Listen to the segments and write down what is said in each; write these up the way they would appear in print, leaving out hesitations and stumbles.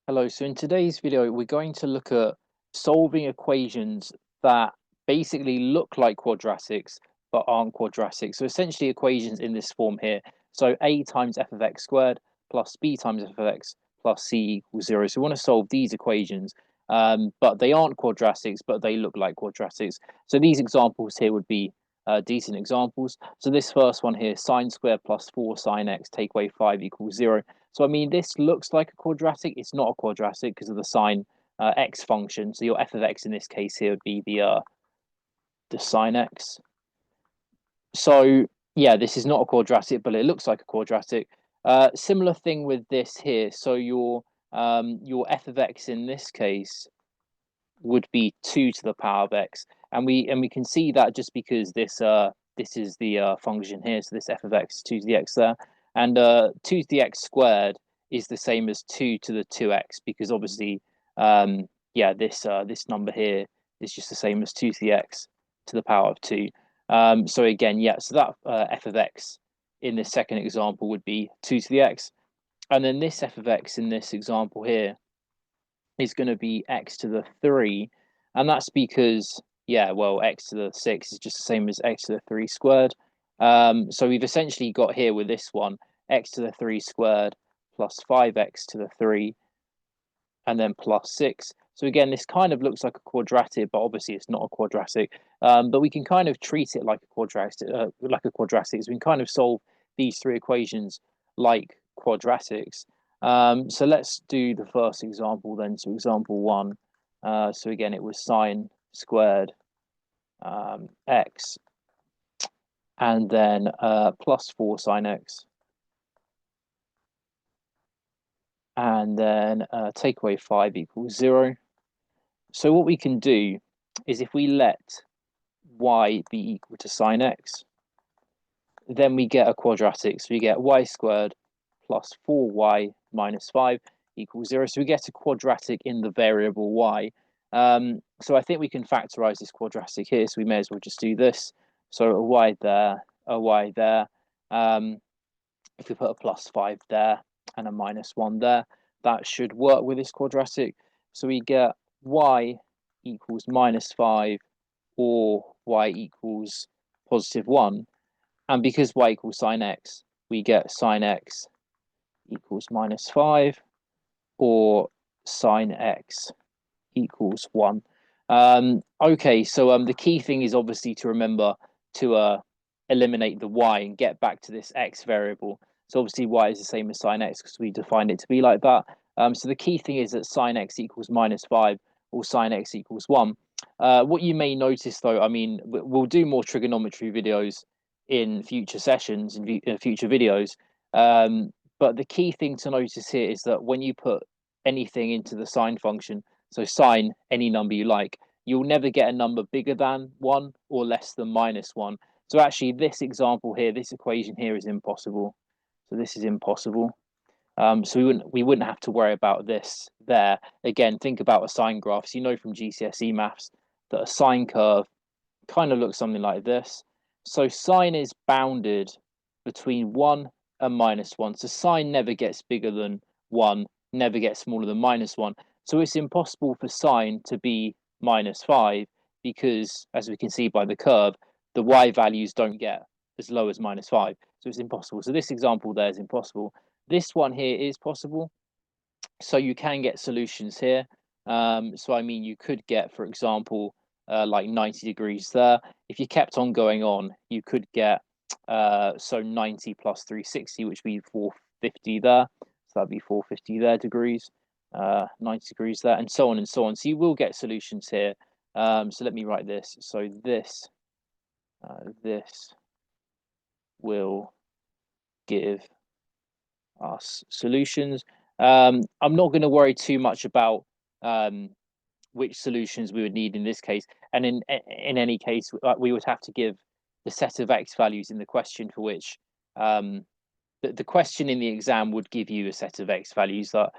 Hello, so in today's video, we're going to look at solving equations that basically look like quadratics but aren't quadratic. So essentially equations in this form here. So a times f of x squared plus b times f of x plus c equals 0. So we want to solve these equations, but they aren't quadratics, but they look like quadratics. So these examples here would be decent examples. So this first one here, sine squared plus 4 sine x take away 5 equals 0. So, I mean, this looks like a quadratic. It's not a quadratic because of the sine x function. So your f of x in this case here would be the sine x. So, yeah, this is not a quadratic, but it looks like a quadratic. Similar thing with this here. So your f of x in this case would be 2 to the power of x, and we can see that just because this is the function here. So this f of x is 2 to the x there, and 2 to the x squared is the same as 2 to the 2x, because obviously yeah, this number here is just the same as 2 to the x to the power of 2. So again, yeah, so that f of x in this second example would be 2 to the x, and then this f of x in this example here is going to be x to the 3, and that's because, yeah, well, x to the 6 is just the same as x to the 3 squared. So we've essentially got here with this one x to the 3 squared plus 5x to the 3 and then plus 6. So again, this kind of looks like a quadratic, but obviously it's not a quadratic. But we can kind of treat it like a quadratic, So we can kind of solve these three equations like quadratics. So let's do the first example then. So example one. So again, it was sine squared x, and then plus 4 sine x, and then take away 5 equals 0. So what we can do is, if we let y be equal to sine x, then we get a quadratic. So we get y squared plus 4y minus 5 equals 0. So we get a quadratic in the variable y. So I think we can factorize this quadratic here. So we may as well just do this. So a y there, a y there. If we put a plus 5 there and a minus 1 there, that should work with this quadratic. So we get y equals minus 5 or y equals positive 1. And because y equals sine x, we get sine x equals minus 5 or sine x equals 1. Okay, so the key thing is obviously to remember to eliminate the y and get back to this x variable. So obviously y is the same as sine x because we defined it to be like that. So the key thing is that sine x equals minus 5 or sine x equals 1. What you may notice, though, I mean, we'll do more trigonometry videos in future sessions, in future videos. But the key thing to notice here is that when you put anything into the sine function, so sine any number you like, you'll never get a number bigger than 1 or less than minus 1. So actually, this example here, this equation here is impossible. So this is impossible. So we wouldn't have to worry about this there. Again, think about a sine graph. So you know from GCSE maths that a sine curve kind of looks something like this. So sine is bounded between 1 and minus 1. So sine never gets bigger than 1, never gets smaller than minus 1. So it's impossible for sine to be minus 5 because, as we can see by the curve, the y values don't get as low as minus 5. So it's impossible. So this example there is impossible. This one here is possible. So you can get solutions here. So I mean, you could get, for example, like 90 degrees there. If you kept on going on, you could get so 90 plus 360, which would be 450 there. So that'd be 450 there degrees, 90 degrees there, and so on and so on. So you will get solutions here. So let me write this. So this will give us solutions. I'm not going to worry too much about which solutions we would need in this case. And in any case, we would have to give the set of x values in the question for which the question in the exam would give you a set of x values that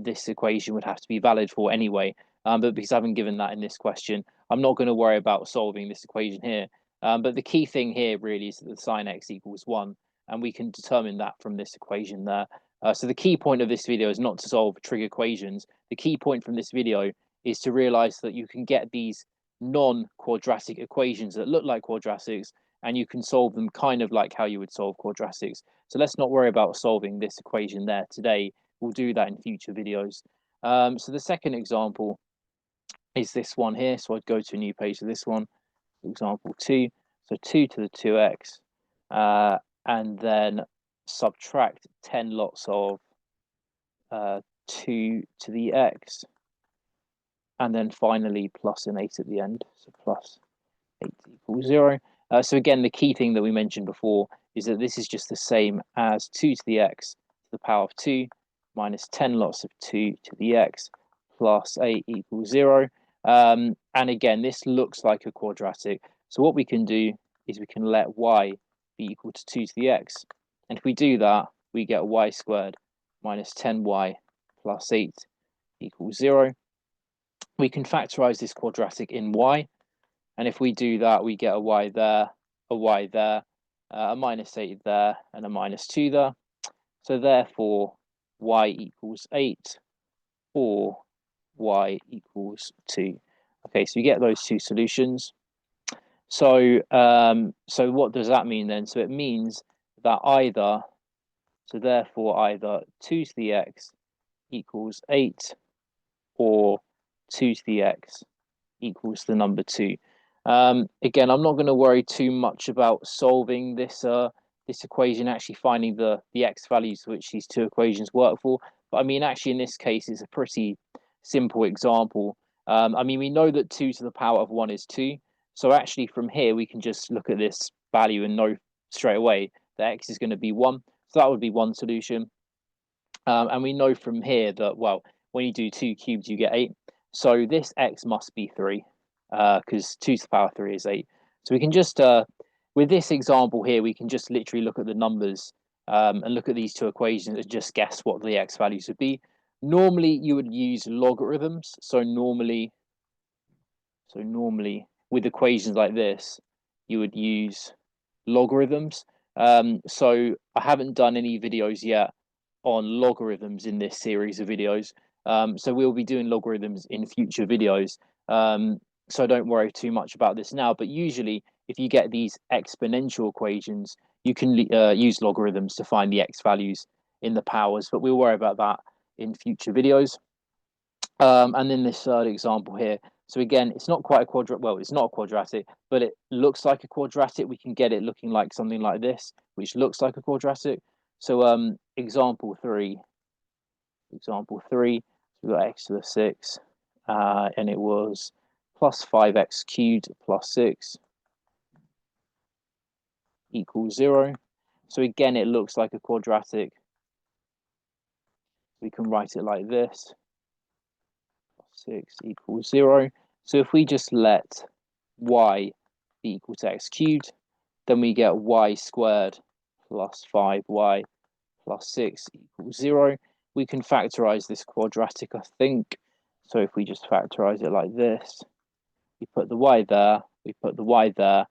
this equation would have to be valid for anyway. But because I haven't given that in this question, I'm not going to worry about solving this equation here. But the key thing here really is that the sine x equals 1, and we can determine that from this equation there. So the key point of this video is not to solve trig equations. The key point from this video is to realize that you can get these non-quadratic equations that look like quadratics, and you can solve them kind of like how you would solve quadratics. So let's not worry about solving this equation there today. We'll do that in future videos. So the second example is this one here. So I'd go to a new page for this one, example 2. So 2 to the 2x, and then subtract 10 lots of 2 to the x, and then finally plus an 8 at the end. So plus 8 equals 0. So again, the key thing that we mentioned before is that this is just the same as 2 to the x to the power of 2 minus 10 lots of 2 to the x plus 8 equals 0. And again, this looks like a quadratic. So what we can do is we can let y be equal to 2 to the x. And if we do that, we get y squared minus 10y plus 8 equals 0. We can factorize this quadratic in y. And if we do that, we get a y there, a y there, a minus 8 there, and a minus 2 there. So therefore, y equals 8, or y equals 2. Okay, so you get those two solutions. So, so what does that mean then? So it means that either 2 to the x equals 8, or 2 to the x equals the number 2. Again, I'm not going to worry too much about solving this this equation, actually finding the x values which these two equations work for. But I mean, actually in this case, it's a pretty simple example. I mean, we know that 2 to the power of 1 is 2. So actually from here, we can just look at this value and know straight away that x is going to be 1. So that would be one solution. And we know from here that, well, when you do 2 cubed, you get 8. So this x must be 3, because 2 to the power 3 is 8. So we can just, with this example here, we can just literally look at the numbers and look at these two equations and just guess what the x values would be. Normally, you would use logarithms. So normally with equations like this, you would use logarithms. So I haven't done any videos yet on logarithms in this series of videos. So we'll be doing logarithms in future videos. So don't worry too much about this now. But usually, if you get these exponential equations, you can use logarithms to find the x values in the powers. But we'll worry about that in future videos. And then this third example here. So again, it's not quite a quadratic. Well, it's not a quadratic, but it looks like a quadratic. We can get it looking like something like this, which looks like a quadratic. So example 3. Example 3, we got x to the 6, and it was plus 5x cubed plus 6 equals 0. So again, it looks like a quadratic. We can write it like this. 6 equals 0. So if we just let y be equal to x cubed, then we get y squared plus 5y plus 6 equals 0. We can factorize this quadratic, I think. So if we just factorize it like this, we put the y there, we put the y there.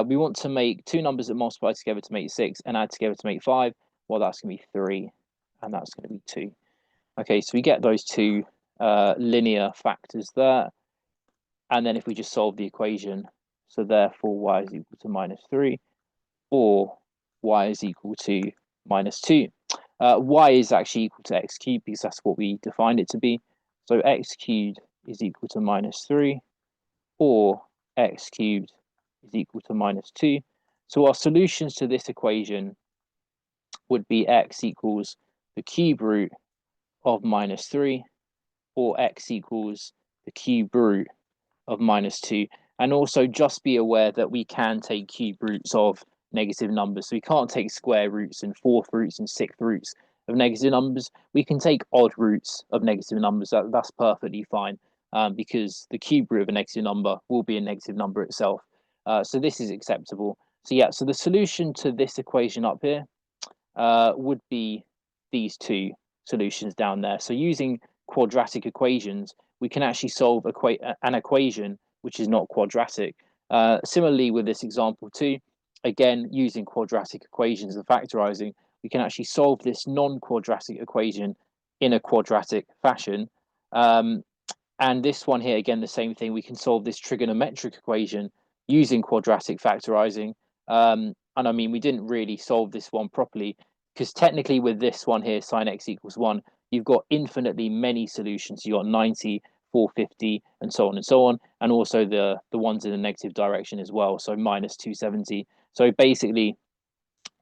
We want to make two numbers that multiply together to make 6 and add together to make 5. Well, that's going to be 3, and that's going to be 2. Okay, so we get those two linear factors there. And then if we just solve the equation, so therefore y is equal to minus 3, or y is equal to minus 2. Y is actually equal to x cubed because that's what we defined it to be. So x cubed is equal to minus 3, or x cubed is equal to minus 2. So our solutions to this equation would be x equals the cube root of minus 3, or x equals the cube root of minus 2. And also just be aware that we can take cube roots of negative numbers. So we can't take square roots and fourth roots and sixth roots of negative numbers. We can take odd roots of negative numbers. That's perfectly fine, because the cube root of a negative number will be a negative number itself. So this is acceptable. So yeah, so the solution to this equation up here would be these two solutions down there. So using quadratic equations, we can actually solve an equation which is not quadratic. Similarly with this example too, again, using quadratic equations and factorizing, we can actually solve this non-quadratic equation in a quadratic fashion. And this one here, again, the same thing. We can solve this trigonometric equation using quadratic factorizing. And I mean, we didn't really solve this one properly because technically with this one here, sine x equals 1, you've got infinitely many solutions. You've got 90, 450, and so on and so on. And also the ones in the negative direction as well. So minus 270. So basically,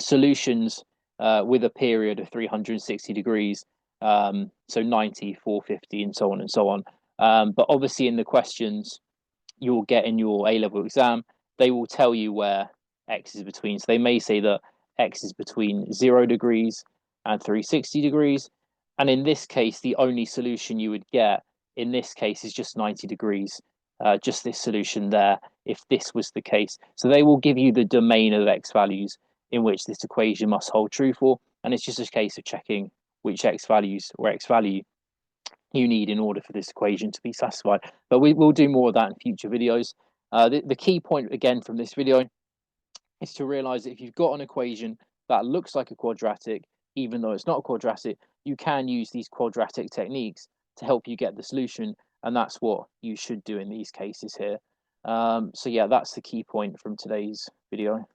solutions with a period of 360 degrees. So 90, 450, and so on and so on. But obviously, in the questions you'll get in your A-level exam, they will tell you where x is between. So they may say that x is between 0 degrees and 360 degrees. And in this case, the only solution you would get in this case is just 90 degrees, just this solution there, if this was the case. So they will give you the domain of x values in which this equation must hold true for. And it's just a case of checking which x values or x value you need in order for this equation to be satisfied. But we will do more of that in future videos. The key point, again, from this video is to realize that if you've got an equation that looks like a quadratic, even though it's not a quadratic, you can use these quadratic techniques to help you get the solution. And that's what you should do in these cases here. So yeah, that's the key point from today's video.